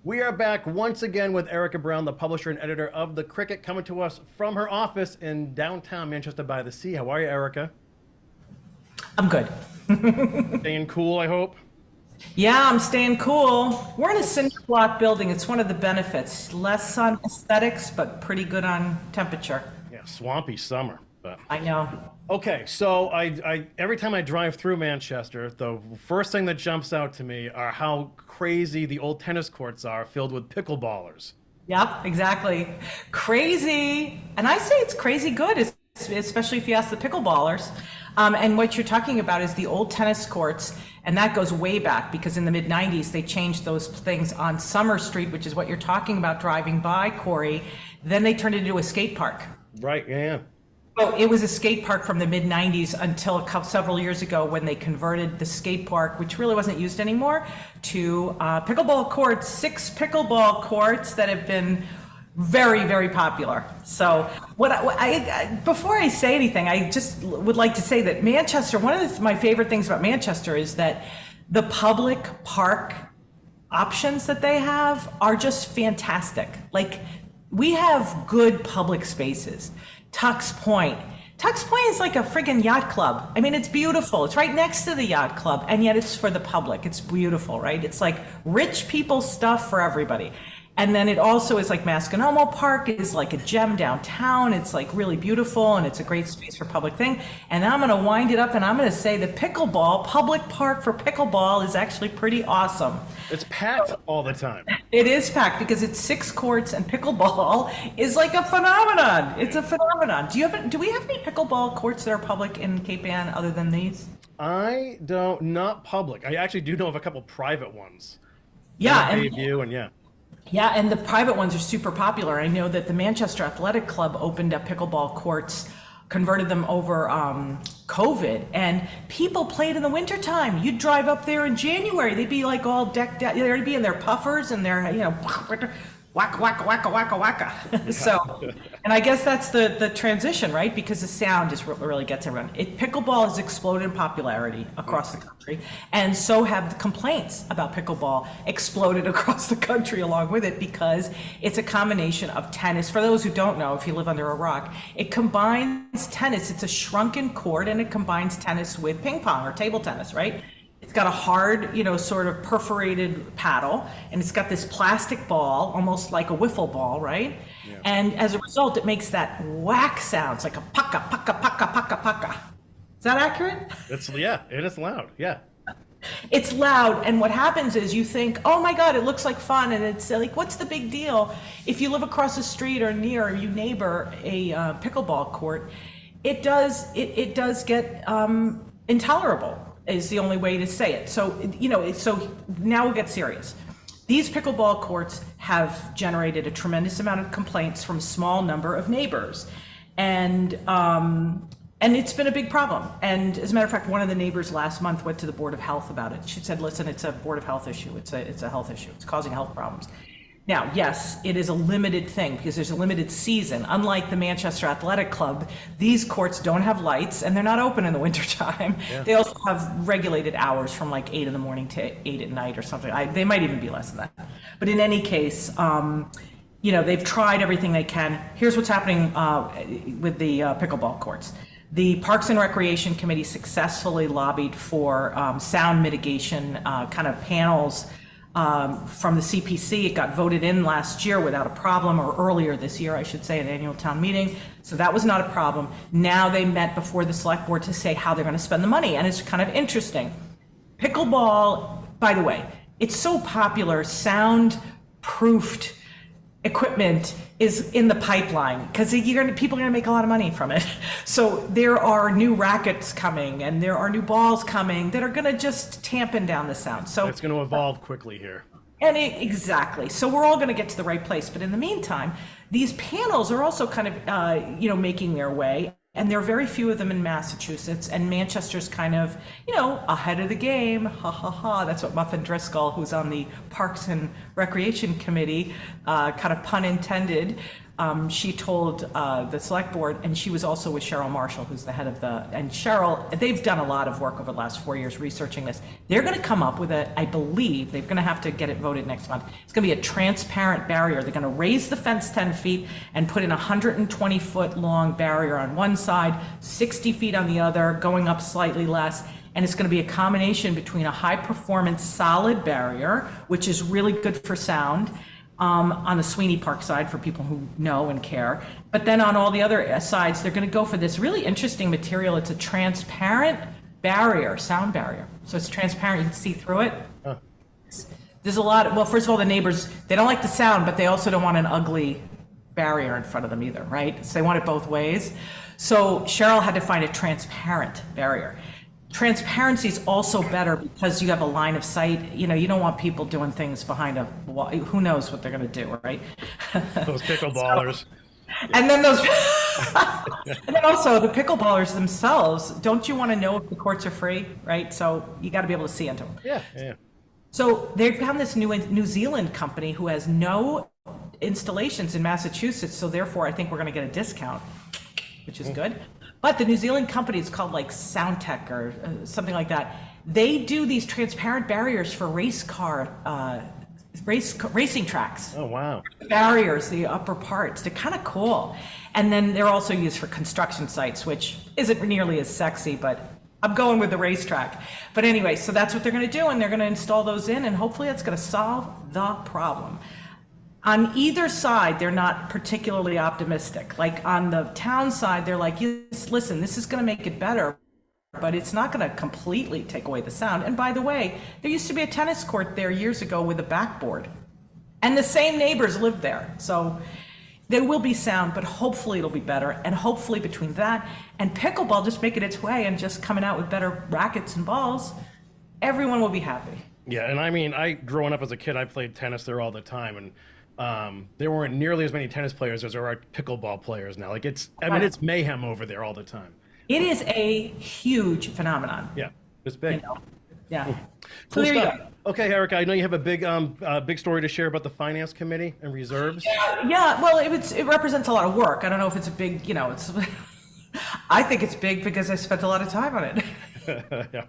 We are back once again with Erika Brown, the publisher and editor of The Cricket, coming to us from her office in downtown Manchester by the Sea. How are you, Erika? I'm good. Staying cool, I hope? Yeah, I'm staying cool. We're in a cinder block building. It's one of the benefits. Less on aesthetics, but pretty good on temperature. Yeah, swampy summer. But I know. okay, so I every time I drive through Manchester, the first thing that jumps out to me are how crazy the old tennis courts are filled with pickleballers. Yep, exactly. Crazy. And I say it's crazy good, especially if you ask the pickleballers. And what you're talking about is the old tennis courts, and that goes way back because in the mid 90s they changed those things on Summer Street, which is what you're talking about driving by, Kory. Then they turned it into a skate park. Right, yeah. So it was a skate park from the mid 90s until several years ago when they converted the skate park, which really wasn't used anymore, to pickleball courts, 6 pickleball courts that have been very, very popular. So before I say anything, I just would like to say that Manchester, one of my favorite things about Manchester is that the public park options that they have are just fantastic. Like, we have good public spaces. Tux Point. Tux Point is like a friggin' yacht club. I mean, it's beautiful. It's right next to the yacht club, and yet it's for the public. It's beautiful, right? It's like rich people stuff for everybody. And then it also is like Masconomo Park is like a gem downtown. It's like really beautiful, and it's a great space for public thing. And I'm gonna wind it up and I'm gonna say the pickleball, public park for pickleball is actually pretty awesome. It's packed all the time. It is packed because it's 6 courts, and pickleball is like a phenomenon. It's a phenomenon. Do we have any pickleball courts that are public in Cape Ann other than these? I don't, not public. I actually do know of a couple private ones. Yeah, Yeah, and the private ones are super popular. I know that the Manchester Athletic Club opened up pickleball courts, converted them over COVID, and people played in the wintertime. You'd drive up there in January, they'd be like all decked out. They'd be in their puffers and their, waka, waka, waka, waka, waka. So, and I guess that's the transition, right? Because the sound is what really gets everyone. Pickleball has exploded in popularity across the country, and so have the complaints about pickleball exploded across the country along with it, because it's a combination of tennis. For those who don't know, if you live under a rock, it combines tennis. It's a shrunken court, and it combines tennis with ping pong or table tennis, right? It's got a hard, sort of perforated paddle, and it's got this plastic ball, almost like a wiffle ball, right? Yeah. And as a result, it makes that whack sounds like a paka, paka, paka, paka, paka. Is that accurate? It is loud, yeah. It's loud, and what happens is you think, oh my God, it looks like fun, and it's like, what's the big deal? If you live across the street or near, you neighbor a pickleball court, it does get intolerable, is the only way to say it. So, so now we'll get serious. These pickleball courts have generated a tremendous amount of complaints from a small number of neighbors. And it's been a big problem. And as a matter of fact, one of the neighbors last month went to the Board of Health about it. She said, listen, it's a Board of Health issue. It's a health issue. It's causing health problems. Now, yes, it is a limited thing because there's a limited season. Unlike the Manchester Athletic Club, these courts don't have lights and they're not open in the wintertime. Yeah. They also have regulated hours from like 8 in the morning to 8 at night or something. They might even be less than that. But in any case, they've tried everything they can. Here's what's happening with the pickleball courts. The Parks and Recreation Committee successfully lobbied for sound mitigation kind of panels from the CPC. It got voted in last year without a problem, or earlier this year, I should say, at the annual town meeting. So that was not a problem. Now they met before the select board to say how they're going to spend the money. And it's kind of interesting. Pickleball, by the way, it's so popular, sound-proofed equipment is in the pipeline because people are going to make a lot of money from it. So there are new rackets coming and there are new balls coming that are going to just tampen down the sound. So it's going to evolve quickly here. And exactly. So we're all going to get to the right place. But in the meantime, these panels are also kind of, making their way. And there are very few of them in Massachusetts, and Manchester's kind of, ahead of the game. Ha ha ha. That's what Muffin Driscoll, who's on the Parks and Recreation Committee, kind of pun intended, She told the select board, and she was also with Cheryl Marshall, who's the head of and Cheryl, they've done a lot of work over the last 4 years researching this. They're going to come up with I believe, they're going to have to get it voted next month. It's going to be a transparent barrier. They're going to raise the fence 10 feet and put in a 120-foot long barrier on one side, 60 feet on the other, going up slightly less. And it's going to be a combination between a high-performance solid barrier, which is really good for sound, on the Sweeney Park side for people who know and care. But then on all the other sides, they're going to go for this really interesting material. It's a transparent barrier, sound barrier. So it's transparent, you can see through it. Huh. There's a lot, well, first of all, the neighbors, they don't like the sound, but they also don't want an ugly barrier in front of them either, right? So they want it both ways. So Cheryl had to find a transparent barrier. Transparency is also better because you have a line of sight. You know, you don't want people doing things behind a wall. Who knows what they're going to do, right? Those pickleballers. And then and then also the pickleballers themselves. Don't you want to know if the courts are free, right? So you got to be able to see into them. Yeah, yeah. So they found this New Zealand company who has no installations in Massachusetts. So therefore, I think we're going to get a discount, which is good. But the New Zealand company is called like Soundtech or something like that. They do these transparent barriers for racing tracks. Oh, wow. Barriers, the upper parts, they're kind of cool. And then they're also used for construction sites, which isn't nearly as sexy, but I'm going with the racetrack. But anyway, so that's what they're going to do, and they're going to install those in, and hopefully that's going to solve the problem. On either side, they're not particularly optimistic. Like on the town side, they're like, yes, listen, this is going to make it better, but it's not going to completely take away the sound. And by the way, there used to be a tennis court there years ago with a backboard, and the same neighbors lived there. So there will be sound, but hopefully it'll be better. And hopefully between that and pickleball just making its way and just coming out with better rackets and balls, everyone will be happy. Yeah, and I mean, growing up as a kid, I played tennis there all the time, and there weren't nearly as many tennis players as there are pickleball players now. Like it's mayhem over there all the time. It is a huge phenomenon. Yeah, it's big. You know? Yeah. Cool. So there stuff. you go. Okay, Erika, I know you have a big story to share about the finance committee and reserves. Yeah. Well, it represents a lot of work. I don't know if it's a big, it's. I think it's big because I spent a lot of time on it. Yeah.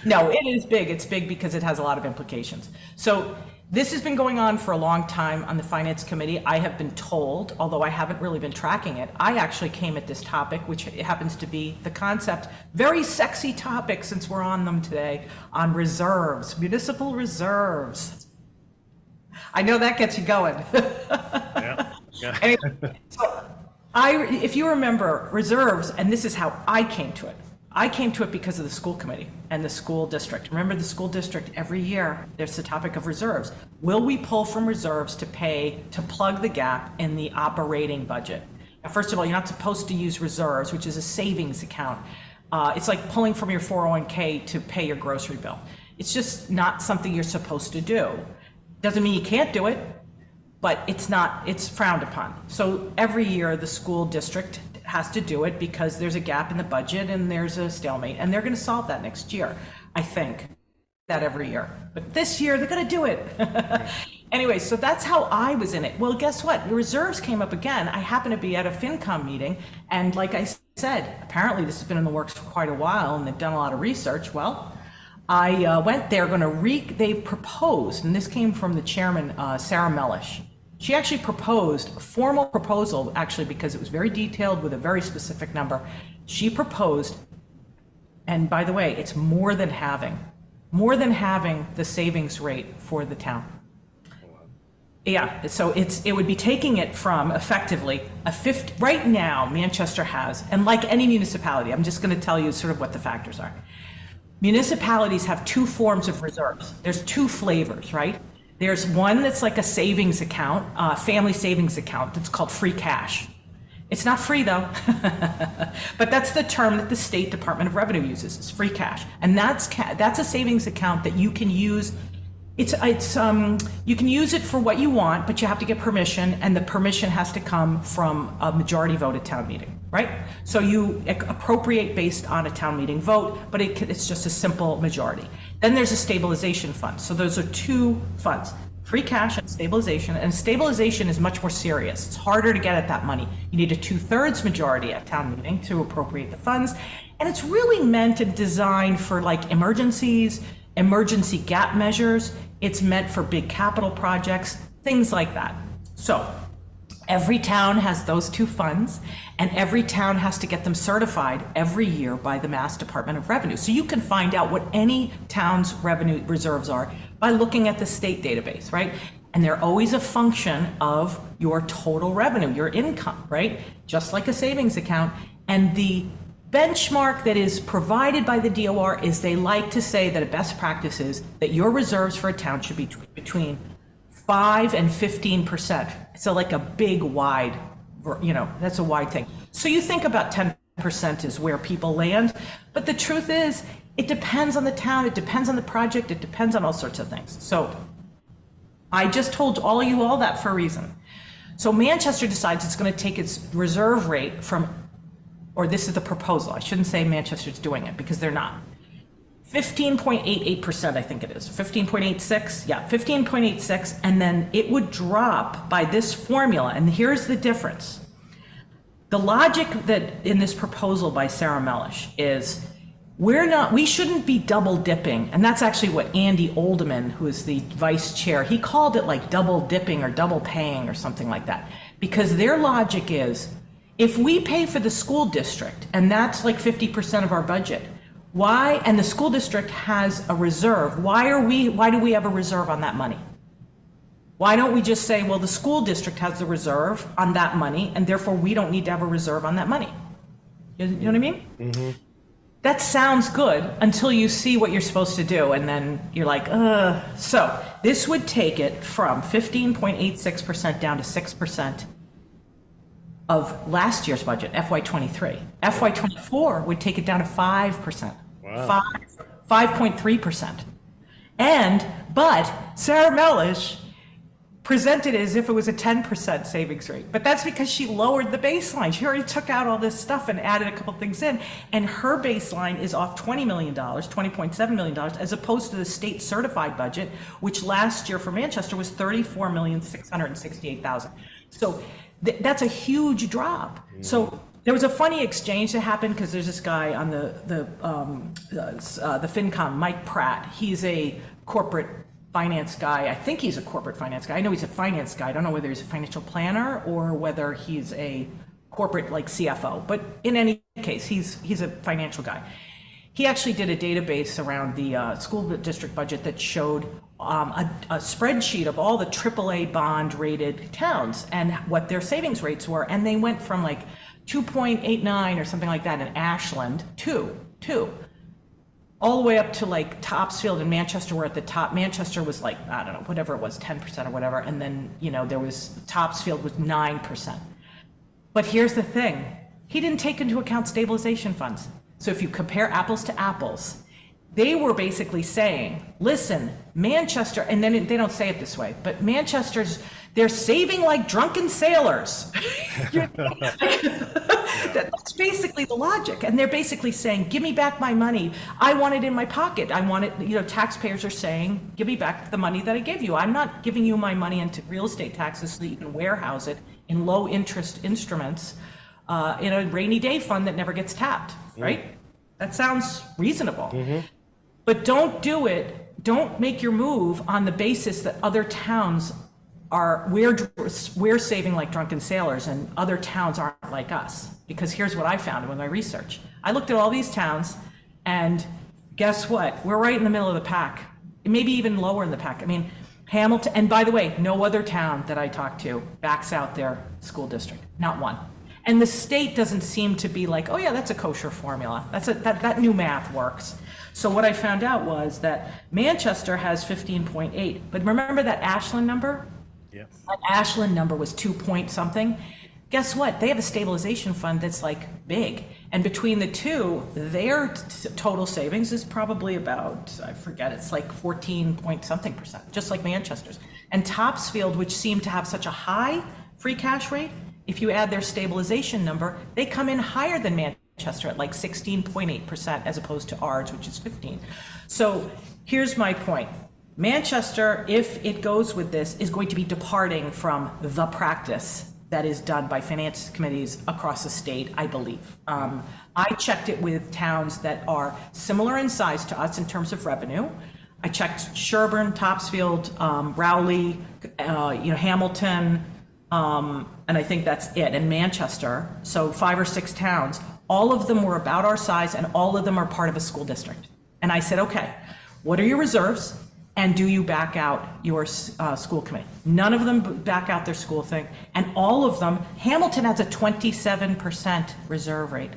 No, it is big. It's big because it has a lot of implications. So this has been going on for a long time on the Finance Committee. I have been told, although I haven't really been tracking it, I actually came at this topic, which happens to be the concept, very sexy topic since we're on them today, on reserves, municipal reserves. I know that gets you going. Yeah. Anyway, so if you remember reserves, and this is how I came to it. I came to it because of the school committee and the school district. Remember the school district, every year, there's the topic of reserves. Will we pull from reserves to plug the gap in the operating budget? Now, first of all, you're not supposed to use reserves, which is a savings account. It's like pulling from your 401k to pay your grocery bill. It's just not something you're supposed to do. Doesn't mean you can't do it, but it's frowned upon. So every year the school district has to do it because there's a gap in the budget and there's a stalemate, and they're going to solve that next year, I think, that every year. But this year they're going to do it. Anyway, so that's how I was in it. Well, guess what? The reserves came up again. I happened to be at a FinCom meeting, and like I said, apparently this has been in the works for quite a while, and they've done a lot of research. Well, I went there, they've proposed, and this came from the chairman, Sarah Mellish. She actually proposed a formal proposal, actually, because it was very detailed with a very specific number. She proposed, and by the way, it's more than having the savings rate for the town. Yeah, so it would be taking it from effectively right now, Manchester has, and like any municipality, I'm just going to tell you sort of what the factors are. Municipalities have two forms of reserves. There's two flavors, right? There's one that's like a savings account, family savings account, that's called free cash. It's not free though, but that's the term that the State Department of Revenue uses. It's free cash, and that's a savings account that you can use. You can use it for what you want, but you have to get permission, and the permission has to come from a majority vote at town meeting, right? So you appropriate based on a town meeting vote, but it's just a simple majority. Then there's a stabilization fund. So those are two funds. free cash and stabilization is much more serious. It's harder to get at that money. You need a 2/3 majority at town meeting to appropriate the funds, and it's really meant and designed for like emergencies, emergency gap measures. It's meant for big capital projects, things like that. So every town has those two funds, and every town has to get them certified every year by the Mass Department of Revenue. So you can find out what any town's revenue reserves are by looking at the state database, right? And they're always a function of your total revenue, your income, right? Just like a savings account. And the benchmark that is provided by the DOR is they like to say that a best practice is that your reserves for a town should be between 5 and 15%. So like a big wide, that's a wide thing. So you think about 10% is where people land, but the truth is it depends on the town, it depends on the project, it depends on all sorts of things. So I just told all that for a reason. So Manchester decides it's going to take its reserve rate from, or this is the proposal, I shouldn't say Manchester's doing it because they're not. 15.88%, I think it is. 15.86, yeah, 15.86, and then it would drop by this formula, and here's the difference. The logic that in this proposal by Sarah Mellish is we shouldn't be double dipping, and that's actually what Andy Oldeman, who is the vice chair, he called it like double dipping or double paying or something like that, because their logic is, if we pay for the school district, and that's like 50% of our budget, why, and the school district has a reserve, why do we have a reserve on that money? Why don't we just say, well, the school district has the reserve on that money, and therefore we don't need to have a reserve on that money? You know what I mean? Mm-hmm. That sounds good until you see what you're supposed to do, and then you're like, ugh. So this would take it from 15.86% down to 6% of last year's budget, FY23. FY24 would take it down to 5%. Wow. 5.3%. But Sarah Mellish presented it as if it was a 10% savings rate. But that's because she lowered the baseline. She already took out all this stuff and added a couple things in. And her baseline is off $20 million, $20.7 million, as opposed to the state certified budget, which last year for Manchester was $34,668,000. So that's a huge drop. So there was a funny exchange that happened because there's this guy on the FinCom, Mike Pratt. He's a corporate finance guy. I think he's a corporate finance guy. I know he's a finance guy. I don't know whether he's a financial planner or whether he's a corporate like CFO. But in any case, he's a financial guy. He actually did a database around the school district budget that showed a spreadsheet of all the AAA bond rated towns and what their savings rates were. And they went from like 2.89 or something like that in Ashland, two, all the way up to like Topsfield and Manchester were at the top. Manchester was like, I don't know, whatever it was, 10% or whatever. And then, there was Topsfield was 9%. But here's the thing. He didn't take into account stabilization funds. So if you compare apples to apples, they were basically saying, listen, Manchester, and then they don't say it this way, but they're saving like drunken sailors. That's basically the logic. And they're basically saying, give me back my money. I want it in my pocket. I want it, taxpayers are saying, give me back the money that I gave you. I'm not giving you my money into real estate taxes so that you can warehouse it in low interest instruments in a rainy day fund that never gets tapped, right? That sounds reasonable. Mm-hmm. But don't do it. Don't make your move on the basis that other towns we're saving like drunken sailors and other towns aren't like us. Because here's what I found with my research. I looked at all these towns and guess what? We're right in the middle of the pack. Maybe even lower in the pack. I mean, Hamilton, and by the way, no other town that I talked to backs out their school district. Not one. And the state doesn't seem to be like, oh yeah, that's a kosher formula. That new math works. So what I found out was that Manchester has 15.8, but remember that Ashland number? Yeah. That Ashland number was 2 point something. Guess what? They have a stabilization fund that's like big. And between the two, their total savings is probably about, I forget, it's like 14 point something percent, just like Manchester's. And Topsfield, which seemed to have such a high free cash rate, if you add their stabilization number, they come in higher than Manchester at like 16.8% as opposed to ours, which is 15. So here's my point. Manchester, if it goes with this, is going to be departing from the practice that is done by finance committees across the state, I believe. I checked it with towns that are similar in size to us in terms of revenue. I checked Sherburne, Topsfield, Rowley, Hamilton, and I think that's it, and Manchester. So 5 or 6 towns. All of them were about our size, and all of them are part of a school district. And I said, okay, what are your reserves? And do you back out your school committee? None of them back out their school thing. And all of them, Hamilton has a 27% reserve rate.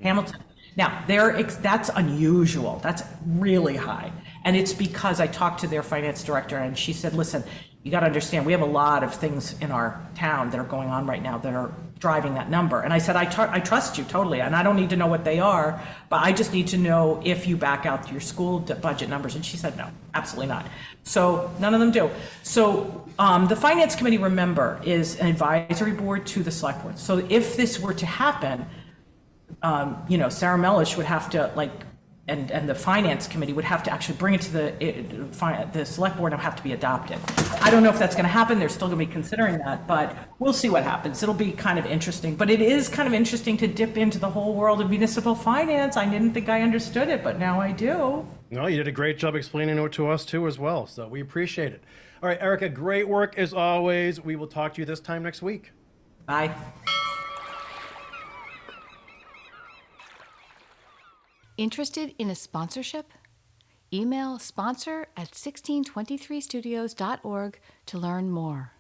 Hamilton. Now, that's unusual. That's really high. And it's because I talked to their finance director and she said, listen, you got to understand, we have a lot of things in our town that are going on right now that are driving that number. And I said, I trust you totally, and I don't need to know what they are, but I just need to know if you back out your school budget numbers. And she said, no, absolutely not. So none of them do. So the finance committee, remember, is an advisory board to the select board. So if this were to happen, Sarah Mellish would have to and the finance committee would have to actually bring it to the select board and have to be adopted. I don't know if that's going to happen. They're still going to be considering that, but we'll see what happens. It'll be kind of interesting, but it is kind of interesting to dip into the whole world of municipal finance. I didn't think I understood it, but now I do. No, you did a great job explaining it to us too as well, so we appreciate it. All right, Erika, great work as always. We will talk to you this time next week. Bye. Interested in a sponsorship? Email sponsor@1623studios.org to learn more.